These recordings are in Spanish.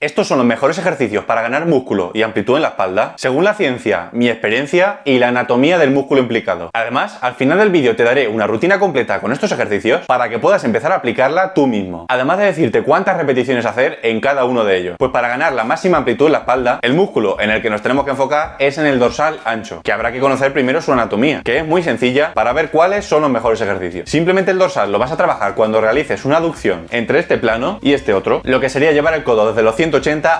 Estos son los mejores ejercicios para ganar músculo y amplitud en la espalda, según la ciencia, mi experiencia y la anatomía del músculo implicado. Además, al final del vídeo te daré una rutina completa con estos ejercicios para que puedas empezar a aplicarla tú mismo. Además de decirte cuántas repeticiones hacer en cada uno de ellos. Pues para ganar la máxima amplitud en la espalda, el músculo en el que nos tenemos que enfocar es en el dorsal ancho, que habrá que conocer primero su anatomía, que es muy sencilla para ver cuáles son los mejores ejercicios. Simplemente el dorsal lo vas a trabajar cuando realices una aducción entre este plano y este otro, lo que sería llevar el codo desde los 180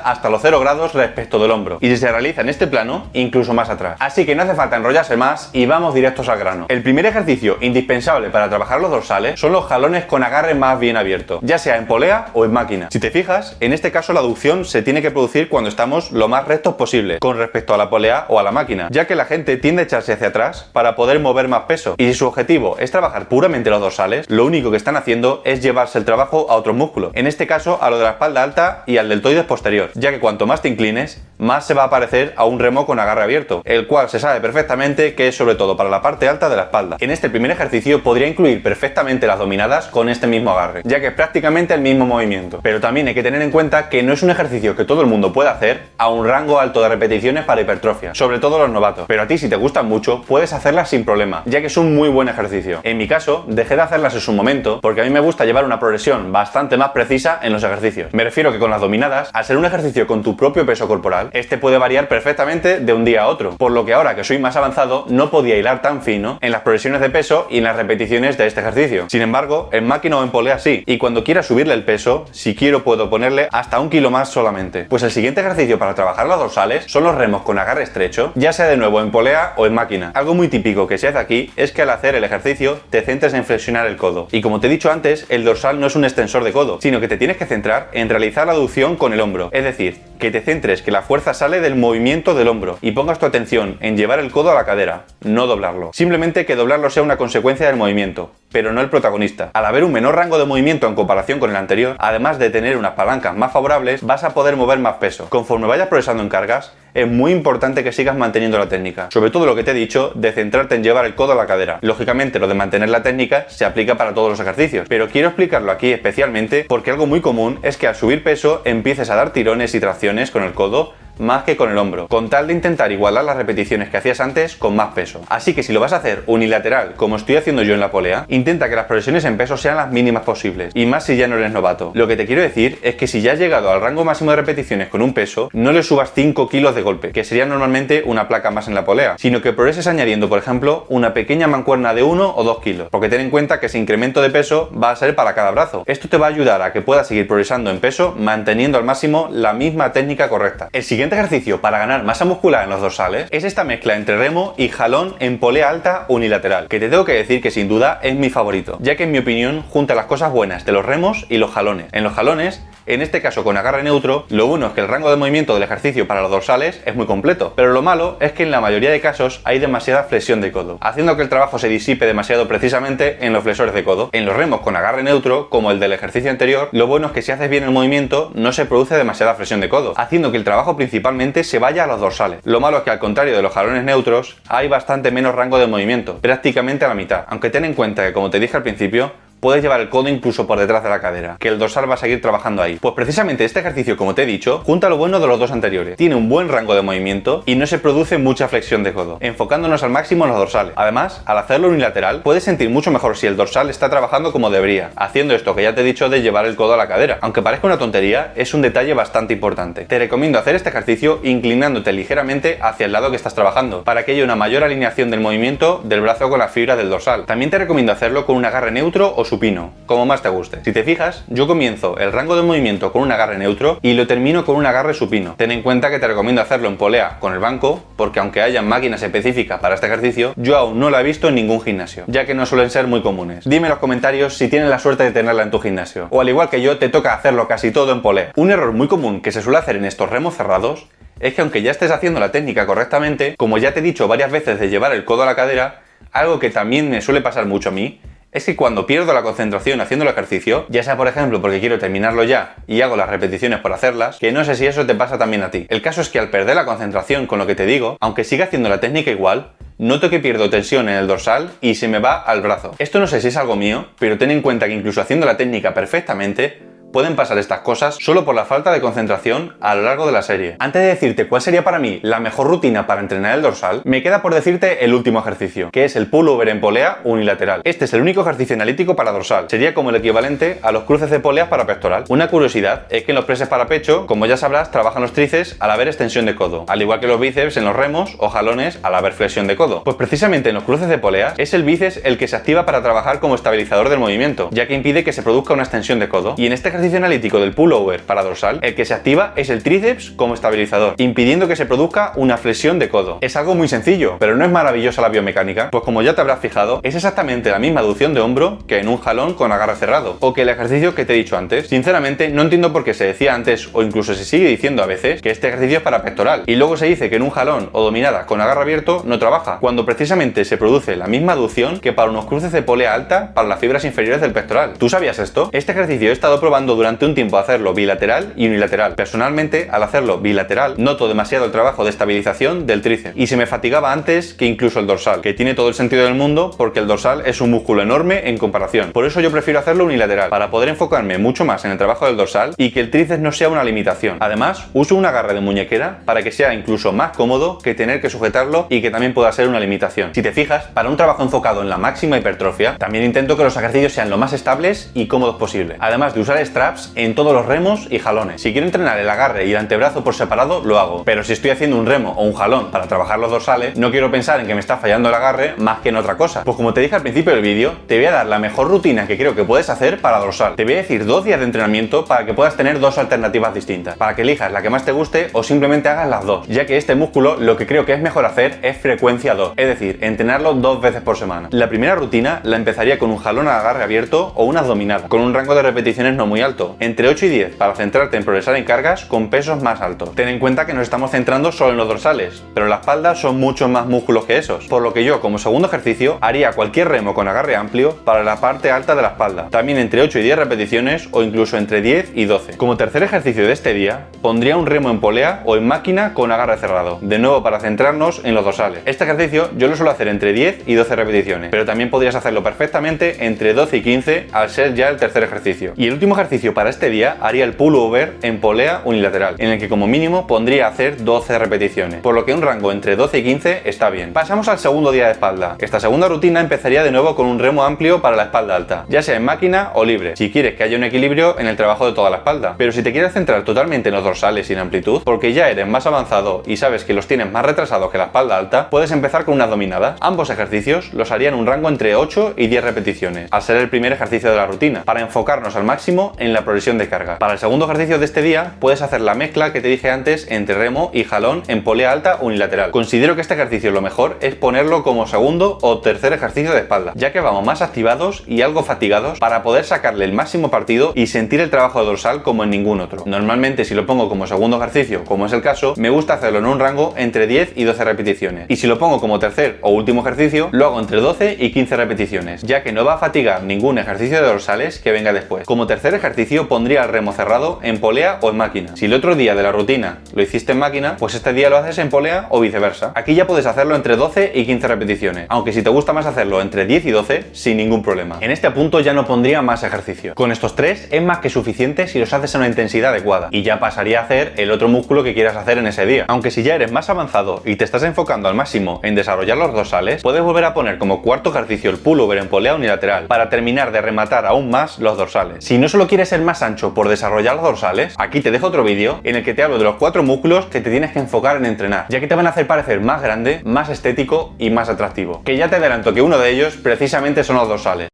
hasta los 0 grados respecto del hombro, y si se realiza en este plano, incluso más atrás. Así que no hace falta enrollarse más y vamos directos al grano. El primer ejercicio indispensable para trabajar los dorsales son los jalones con agarre más bien abierto, ya sea en polea o en máquina. Si te fijas, en este caso la aducción se tiene que producir cuando estamos lo más rectos posible con respecto a la polea o a la máquina, ya que la gente tiende a echarse hacia atrás para poder mover más peso, y si su objetivo es trabajar puramente los dorsales, lo único que están haciendo es llevarse el trabajo a otros músculos, en este caso a lo de la espalda alta y al deltoides posterior, ya que cuanto más te inclines, más se va a parecer a un remo con agarre abierto, el cual se sabe perfectamente que es sobre todo para la parte alta de la espalda. En este primer ejercicio podría incluir perfectamente las dominadas con este mismo agarre, ya que es prácticamente el mismo movimiento, pero también hay que tener en cuenta que no es un ejercicio que todo el mundo puede hacer a un rango alto de repeticiones para hipertrofia, sobre todo los novatos, pero a ti si te gustan mucho puedes hacerlas sin problema, ya que es un muy buen ejercicio. En mi caso, dejé de hacerlas en su momento porque a mí me gusta llevar una progresión bastante más precisa en los ejercicios. Me refiero que con las dominadas, al ser un ejercicio con tu propio peso corporal, este puede variar perfectamente de un día a otro, por lo que ahora que soy más avanzado no podía hilar tan fino en las progresiones de peso y en las repeticiones de este ejercicio. Sin embargo, en máquina o en polea sí, y cuando quiera subirle el peso, si quiero puedo ponerle hasta 1 kilo más solamente. Pues el siguiente ejercicio para trabajar las dorsales son los remos con agarre estrecho, ya sea de nuevo en polea o en máquina. Algo muy típico que se hace aquí es que al hacer el ejercicio te centres en flexionar el codo, y como te he dicho antes, el dorsal no es un extensor de codo, sino que te tienes que centrar en realizar la aducción con el hombro, es decir, que te centres que la fuerza sale del movimiento del hombro y pongas tu atención en llevar el codo a la cadera, no doblarlo. Simplemente que doblarlo sea una consecuencia del movimiento, pero no el protagonista. Al haber un menor rango de movimiento en comparación con el anterior, además de tener unas palancas más favorables, vas a poder mover más peso. Conforme vayas progresando en cargas, es muy importante que sigas manteniendo la técnica, sobre todo lo que te he dicho de centrarte en llevar el codo a la cadera. Lógicamente lo de mantener la técnica se aplica para todos los ejercicios, pero quiero explicarlo aquí especialmente porque algo muy común es que al subir peso empieces a dar tirones y tracciones con el codo más que con el hombro, con tal de intentar igualar las repeticiones que hacías antes con más peso. Así que si lo vas a hacer unilateral, como estoy haciendo yo en la polea, intenta que las progresiones en peso sean las mínimas posibles, y más si ya no eres novato. Lo que te quiero decir es que si ya has llegado al rango máximo de repeticiones con un peso, no le subas 5 kilos de golpe, que sería normalmente una placa más en la polea, sino que progreses añadiendo, por ejemplo, una pequeña mancuerna de 1 o 2 kilos, porque ten en cuenta que ese incremento de peso va a ser para cada brazo. Esto te va a ayudar a que puedas seguir progresando en peso manteniendo al máximo la misma técnica correcta. El siguiente ejercicio para ganar masa muscular en los dorsales es esta mezcla entre remo y jalón en polea alta unilateral, que te tengo que decir que sin duda es mi favorito, ya que en mi opinión junta las cosas buenas de los remos y los jalones. En los jalones, en este caso con agarre neutro, lo bueno es que el rango de movimiento del ejercicio para los dorsales es muy completo, pero lo malo es que en la mayoría de casos hay demasiada flexión de codo, haciendo que el trabajo se disipe demasiado precisamente en los flexores de codo. En los remos con agarre neutro, como el del ejercicio anterior, lo bueno es que si haces bien el movimiento no se produce demasiada flexión de codo, haciendo que el trabajo principalmente se vaya a los dorsales. Lo malo es que al contrario de los jalones neutros, hay bastante menos rango de movimiento, prácticamente a la mitad, aunque ten en cuenta que como te dije al principio, puedes llevar el codo incluso por detrás de la cadera, que el dorsal va a seguir trabajando ahí. Pues precisamente este ejercicio, como te he dicho, junta lo bueno de los dos anteriores. Tiene un buen rango de movimiento y no se produce mucha flexión de codo, enfocándonos al máximo en los dorsales. Además, al hacerlo unilateral, puedes sentir mucho mejor si el dorsal está trabajando como debería, haciendo esto que ya te he dicho de llevar el codo a la cadera. Aunque parezca una tontería, es un detalle bastante importante. Te recomiendo hacer este ejercicio inclinándote ligeramente hacia el lado que estás trabajando, para que haya una mayor alineación del movimiento del brazo con la fibra del dorsal. También te recomiendo hacerlo con un agarre neutro o supino, como más te guste. Si te fijas, yo comienzo el rango de movimiento con un agarre neutro y lo termino con un agarre supino. Ten en cuenta que te recomiendo hacerlo en polea con el banco, porque aunque haya máquinas específicas para este ejercicio, yo aún no la he visto en ningún gimnasio, ya que no suelen ser muy comunes. Dime en los comentarios si tienes la suerte de tenerla en tu gimnasio, o al igual que yo te toca hacerlo casi todo en polea. Un error muy común que se suele hacer en estos remos cerrados es que aunque ya estés haciendo la técnica correctamente, como ya te he dicho varias veces de llevar el codo a la cadera, algo que también me suele pasar mucho a mí, es que cuando pierdo la concentración haciendo el ejercicio, ya sea por ejemplo porque quiero terminarlo ya y hago las repeticiones por hacerlas, que no sé si eso te pasa también a ti. El caso es que al perder la concentración con lo que te digo, aunque siga haciendo la técnica igual, noto que pierdo tensión en el dorsal y se me va al brazo. Esto no sé si es algo mío, pero ten en cuenta que incluso haciendo la técnica perfectamente, pueden pasar estas cosas solo por la falta de concentración a lo largo de la serie. Antes de decirte cuál sería para mí la mejor rutina para entrenar el dorsal, me queda por decirte el último ejercicio, que es el pullover en polea unilateral. Este es el único ejercicio analítico para dorsal. Sería como el equivalente a los cruces de poleas para pectoral. Una curiosidad es que en los presses para pecho, como ya sabrás, trabajan los tríceps al haber extensión de codo, al igual que los bíceps en los remos o jalones al haber flexión de codo. Pues precisamente en los cruces de poleas es el bíceps el que se activa para trabajar como estabilizador del movimiento, ya que impide que se produzca una extensión de codo. Y en este ejercicio analítico del pullover para dorsal, el que se activa es el tríceps como estabilizador, impidiendo que se produzca una flexión de codo. Es algo muy sencillo, pero ¿no es maravillosa la biomecánica? Pues como ya te habrás fijado, es exactamente la misma aducción de hombro que en un jalón con agarre cerrado, o que el ejercicio que te he dicho antes. Sinceramente, no entiendo por qué se decía antes, o incluso se sigue diciendo a veces, que este ejercicio es para pectoral, y luego se dice que en un jalón o dominada con agarre abierto no trabaja, cuando precisamente se produce la misma aducción que para unos cruces de polea alta para las fibras inferiores del pectoral. ¿Tú sabías esto? Este ejercicio he estado probando durante un tiempo hacerlo bilateral y unilateral. Personalmente, al hacerlo bilateral, noto demasiado el trabajo de estabilización del tríceps y se me fatigaba antes que incluso el dorsal, que tiene todo el sentido del mundo porque el dorsal es un músculo enorme en comparación. Por eso yo prefiero hacerlo unilateral, para poder enfocarme mucho más en el trabajo del dorsal y que el tríceps no sea una limitación. Además, uso un agarre de muñequera para que sea incluso más cómodo que tener que sujetarlo y que también pueda ser una limitación. Si te fijas, para un trabajo enfocado en la máxima hipertrofia, también intento que los ejercicios sean lo más estables y cómodos posible, además de usar straps en todos los remos y jalones. Si quiero entrenar el agarre y el antebrazo por separado, lo hago, pero si estoy haciendo un remo o un jalón para trabajar los dorsales, no quiero pensar en que me está fallando el agarre más que en otra cosa. Pues como te dije al principio del vídeo, te voy a dar la mejor rutina que creo que puedes hacer para dorsal. Te voy a decir 2 días de entrenamiento para que puedas tener 2 alternativas distintas, para que elijas la que más te guste o simplemente hagas las 2, ya que este músculo lo que creo que es mejor hacer es frecuencia 2, es decir, entrenarlo 2 veces por semana. La primera rutina la empezaría con un jalón a agarre abierto o unas dominadas, con un rango de repeticiones no muy alto, entre 8 y 10, para centrarte en progresar en cargas con pesos más altos. Ten en cuenta que nos estamos centrando solo en los dorsales, pero la espalda son muchos más músculos que esos, por lo que yo como segundo ejercicio haría cualquier remo con agarre amplio para la parte alta de la espalda, también entre 8 y 10 repeticiones o incluso entre 10 y 12. Como tercer ejercicio de este día, pondría un remo en polea o en máquina con agarre cerrado, de nuevo para centrarnos en los dorsales. Este ejercicio yo lo suelo hacer entre 10 y 12 repeticiones, pero también podrías hacerlo perfectamente entre 12 y 15 al ser ya el tercer ejercicio. Y el último ejercicio para este día haría el pullover en polea unilateral, en el que como mínimo pondría a hacer 12 repeticiones, por lo que un rango entre 12 y 15 está bien. Pasamos al segundo día de espalda. Esta segunda rutina empezaría de nuevo con un remo amplio para la espalda alta, ya sea en máquina o libre, si quieres que haya un equilibrio en el trabajo de toda la espalda. Pero si te quieres centrar totalmente en los dorsales sin amplitud, porque ya eres más avanzado y sabes que los tienes más retrasados que la espalda alta, puedes empezar con unas dominadas. Ambos ejercicios los haría en un rango entre 8 y 10 repeticiones, al ser el primer ejercicio de la rutina, para enfocarnos al máximo en la progresión de carga. Para el segundo ejercicio de este día, puedes hacer la mezcla que te dije antes entre remo y jalón en polea alta unilateral. Considero que este ejercicio lo mejor es ponerlo como segundo o tercer ejercicio de espalda, ya que vamos más activados y algo fatigados para poder sacarle el máximo partido y sentir el trabajo dorsal como en ningún otro. Normalmente si lo pongo como segundo ejercicio, como es el caso, me gusta hacerlo en un rango entre 10 y 12 repeticiones. Y si lo pongo como tercer o último ejercicio, lo hago entre 12 y 15 repeticiones, ya que no va a fatigar ningún ejercicio de dorsales que venga después. Como tercer ejercicio pondría el remo cerrado en polea o en máquina. Si el otro día de la rutina lo hiciste en máquina, pues este día lo haces en polea o viceversa. Aquí ya puedes hacerlo entre 12 y 15 repeticiones, aunque si te gusta más hacerlo entre 10 y 12, sin ningún problema. En este punto ya no pondría más ejercicio. Con estos 3 es más que suficiente si los haces a una intensidad adecuada, y ya pasaría a hacer el otro músculo que quieras hacer en ese día. Aunque si ya eres más avanzado y te estás enfocando al máximo en desarrollar los dorsales, puedes volver a poner como cuarto ejercicio el pullover en polea unilateral para terminar de rematar aún más los dorsales. Si no solo quieres ser más ancho por desarrollar los dorsales, aquí te dejo otro vídeo en el que te hablo de los 4 músculos que te tienes que enfocar en entrenar, ya que te van a hacer parecer más grande, más estético y más atractivo. Que ya te adelanto que uno de ellos precisamente son los dorsales.